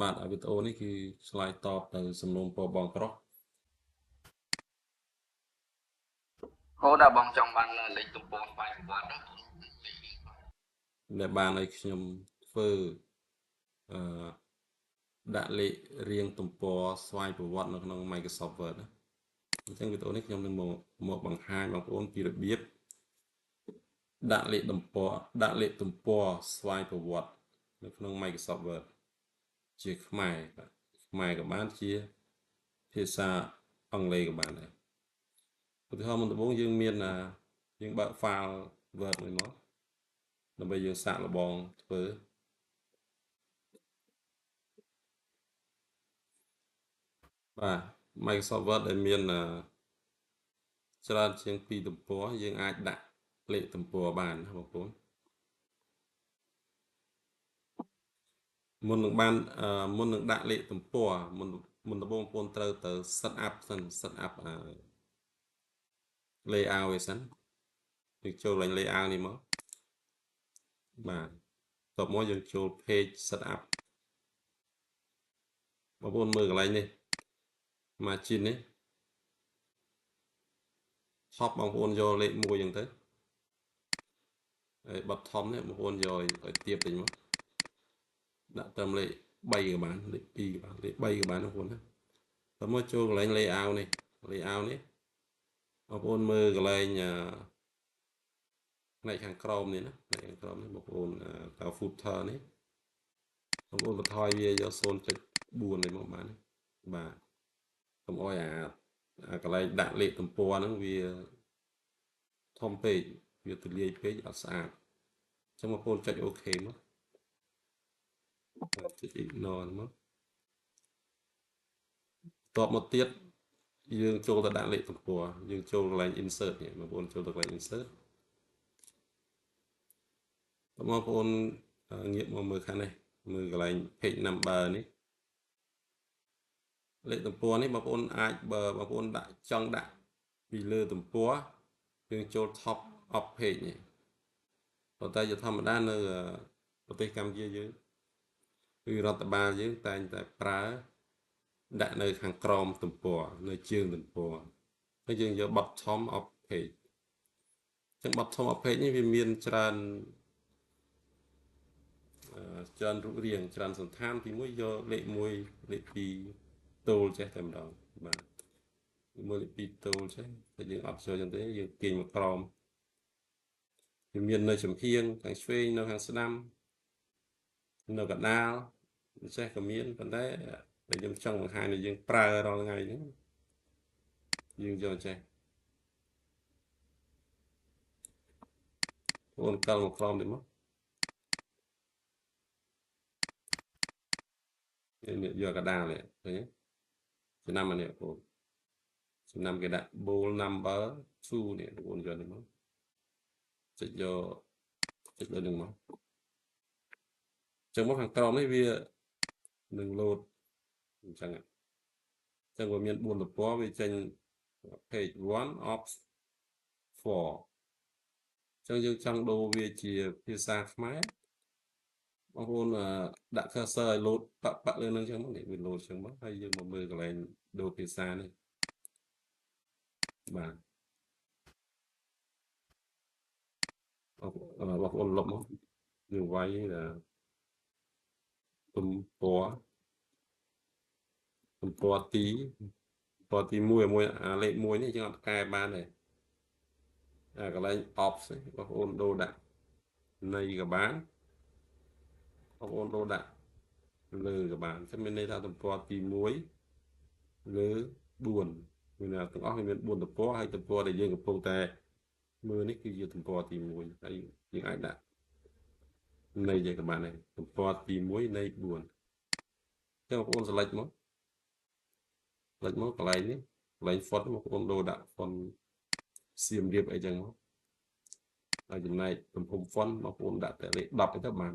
បាទវីដេអូនេះគឺឆ្លើយតបទៅសំណួរបងប្រុសគោលដែលបងចង់បានលេខទំព័រស្វ័យប្រវត្តិដែលបានឲ្យខ្ញុំធ្វើអឺដាក់លេខរៀងទំព័រស្វ័យប្រវត្តិនៅក្នុង Microsoft Word ណាអញ្ចឹងវីដេអូនេះខ្ញុំនឹងមកបង្ហាញបងប្អូនពីរបៀបដាក់លេខទំព័រស្វ័យប្រវត្តិនៅក្នុង Microsoft Word ជាខ្មែរបាទខ្មែរក៏បានជាភាសាអង់គ្លេសក៏បានដែរឧទាហរណ៍មុនដំបូងយើងមានយើងបើក file Word មួយមកដើម្បីយើងសាកល្បងធ្វើបាទ Microsoft Word ដែលមានច្រើនជាង2ទំព័រយើងអាចដាក់លេខទំព័របានណាបងប្អូនមុននឹងដាក់លេខទំព័រមុនដំបូងបងប្អូនត្រូវទៅ set up layout វាសិនយើងចូលលេខ layout នេះមកបាទតបមកយើងចូល page setup បងប្អូនមើលកន្លែងនេះ margin នេះថប់បងប្អូនយកលេខ1អញ្ចឹងទៅហើយ bottom នេះបងប្អូនយកឲ្យទាបតិចមកដាក់ត្រឹមលេខ3ក៏បានលេខ2ក៏បានលេខ3ក៏បានបងប្អូនណាតមកចូលកន្លែង layout នេះបងប្អូនមើលកន្លែងផ្នែកខាងក្រោមនេះណាផ្នែកខាងក្រោមនេះបងប្អូនតើ footer នេះបងប្អូនបន្ថយវាយក 0.4 នេះមកបានបាទកុំអោយកន្លែងដាក់លេខទំព័រហ្នឹងវាធំពេកវាទូលាយពេកអត់ស្អាតអញ្ចឹងបងប្អូនចុច OK មកចុច ignore មកតបមកទៀតយើងចូលទៅដាក់លេខទំព័រយើងចូលកន្លែង insert នេះបងប្អូនចូលទៅកន្លែង insert បងប្អូនងាកមកមើលខាងនេះមើលកន្លែង page number នេះលេខទំព័រនេះបងប្អូនអាចបើបងប្អូនចង់ដាក់ពីលើទំព័រយើងចូល top of page នេះប៉ុន្តែជាធម្មតានៅប្រទេសកម្ពុជាយើងគឺរដ្ឋបាលយើងតែងតែប្រើដាក់នៅខាងក្រោមទំព័រនៅជើងទំព័រហើយយើងយក bottom of page ចឹង bottom of page នេះវាមានច្រើនរូបរាងច្រើនសន្តានទី1យកលេខ1លេខ2តូលចេះតែម្ដងបាទមួយលេខ2តូលចេះតែយើងអត់ចូលចឹងទេយើងទាញមកក្រោមវាមាននៅចំហៀងខាងឆ្វេងនៅខាងស្ដាំនៅកណ្ដាលចេះក៏មានប៉ុន្តែតែខ្ញុំចង់បង្ហាញឲ្យយើងប្រើរាល់ថ្ងៃហ្នឹងយើងយកចេះបងកលមកក្រោមនេះមកយកកដាលនេះឃើញទេឆ្នាំអានេះបងឆ្នាំគេដាក់ bowl number 2នេះបងយកនេះមកចុចលើនឹងមកចឹងមកខាងក្រោមនេះវានឹង load អញ្ចឹងវាមាន4ទំព័រវាចេញ page 1 of 4ចឹងយើងចង់ដូរវាជាភាសាខ្មែរបងប្អូនដាក់ cursor ឲ្យ load បាក់លើនឹងចឹងមកនេះវា load ចឹងមកហើយយើងមកមើលកន្លែងដូរភាសានេះបាទបងប្អូនលុបមកយើងវាយទំព័រទី1មួយលេខ1នេះយើងអត់កែបានទេកន្លែង ops បងប្អូនដូរដាក់នៃក៏បានបងប្អូនដូរដាក់លើក៏បានចឹងមានន័យថាទំព័រទី1លើ4មានទាំងអស់មាន4ទំព័រហើយទំព័រដែលយើងកំពុងតែមើលនេះគឺជាទំព័រទី1ហើយយើងអាចដាក់នៃយ៉ាងក៏បានដែរទំព័រទី1នៃ4ចឹងបងប្អូន select មកកន្លែងនេះកន្លែង font បងប្អូនដូរដាក់ font សៀមរាបអីចឹងមកហើយចំណែកទំហំ font បងប្អូនដាក់តែលេខ10ទៅបាន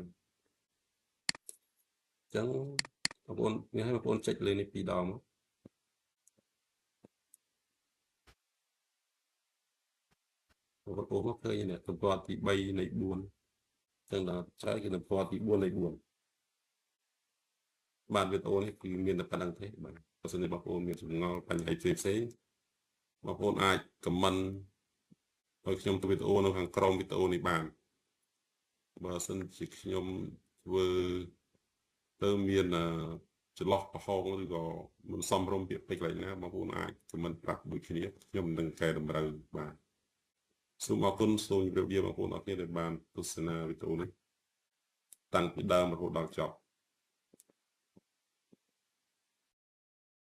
ចឹងបងប្អូននេះឲ្យបងប្អូនចុចលើនេះ2ដងមកបងប្អូនមកឃើញនេះទំព័រទី3នៃ4ចឹងដល់ឆ្លើយគឺទំព័រទី4នៃ4 បានវីដេអូនេះគឺមានតែប៉ុណ្្នឹងទេបាទបើសិនជាបងប្អូនមានចម្ងល់បញ្ហាផ្សេងបងប្អូនអាច comment ឲ្យខ្ញុំទៅវីដេអូនៅខាងក្រោមវីដេអូនេះបានបើសិនជាខ្ញុំធ្វើទៅមានចន្លោះប្រហោងឬក៏មិនសមរម្យពាក្យពេចន៍កន្លែងណាបងប្អូនអាច comment ប្រាប់ដូចគ្នាខ្ញុំនឹងកែតម្រូវបាទសូមអរគុណសូមជម្រាបលាបងប្អូនអរគុណដែលបានទស្សនាវីដេអូនេះតាំងពីដើមរហូតដល់ចប់